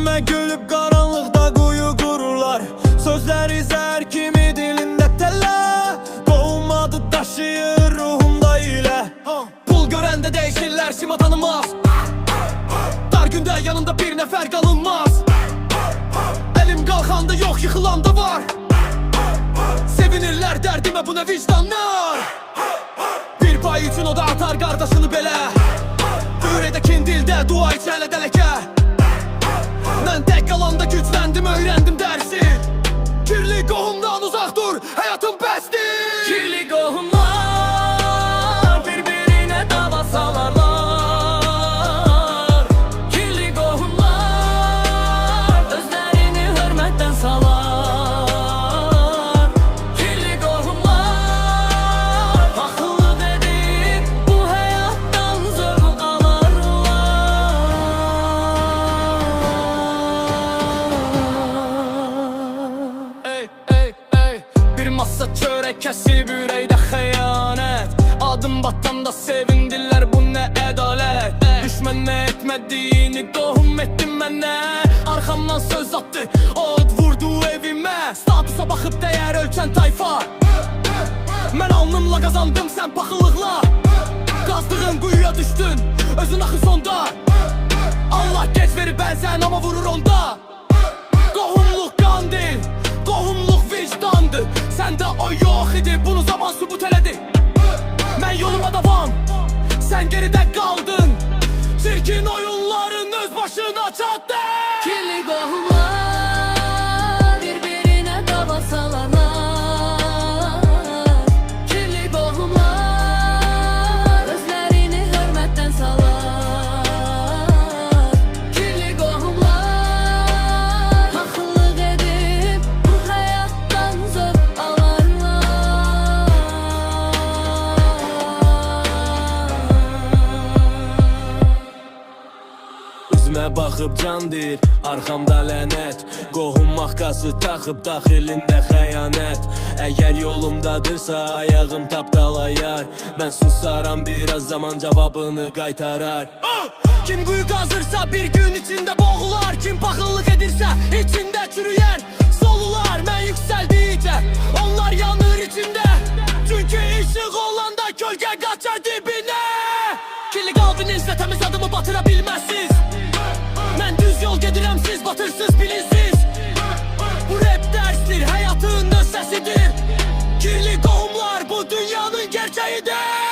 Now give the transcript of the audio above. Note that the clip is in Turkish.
Yüzüme gülüp karanlıkta kuyu kururlar. Sözleri zehir kimi dilinde telle. Doğmadı taşıyır ruhumda ile. Pul görende değişirler şima tanımaz. Dar günde yanında bir nefer kalınmaz. Elim kalkanda yok yıkılanda var. Sevinirler derdime bu ne vicdanlar. Bir pay için o da atar kardeşini bele. Yüreğdeki dilde dua içerle deleke. Ben tek kalanda güçlendim öğrendim dersi. Kirli kohumdan uzak dur hayatım bestir. Kirli kohumlar birbirine dava salarlar. Kirli kohumlar özlerini hürmetten salar. Kirli kohumlar haklı dedip bu hayattan zevk alırlar. Ey ey ey, bir masa çörek kesip yüreğde hıyanet. Adım batanda sevindiler bu ne edalet. Düşman ne etmediğini tohum ettim ben ne. Arkamdan söz attı od vurdu evime. Statusa bakıp değer ölçen tayfa. Ben alnımla kazandım sen pahalılıkla. Kazdığın kuyuya düştün özün akı sonda. Allah geç verir ben sen ama vurur onda. Kohumluk kan değil, kohumluk vicdandı. Sende o yok idi, bunu zaman subut eledi. Ben yoluma devam, sen geride kaldın. Çirkin oyunların öz başına çattı. Kirli kohumlar birbirine dava salarlar. Kirli kohumlar özlerini hürmetten salar. Kirli kohumlar haklılık edip bu hayattan zevk alırlar. Üzme bakıp can deyir, arkamda lanet. Qohum mahkası takıp daxilində xəyanət. Əgər yolumdadırsa ayağım tapdalayar. Ben susaram biraz zaman cevabını qaytarar. Kim kuyu kazırsa bir gün içinde boğular. Kim paxıllıq edirsə içinde çürüyen solular. Ben yükseldikçe onlar yanır içimde. Çünkü ışık olanda gölge kaçar dibine. Kirli kalbinizle temiz adımı batırabilmezsiz. Ben düz yol gedirem siz batırsız bilinsiz. Bu rap derstir hayatın öz sesidir. Kirli kohumlar bu dünyanın gerçeğidir.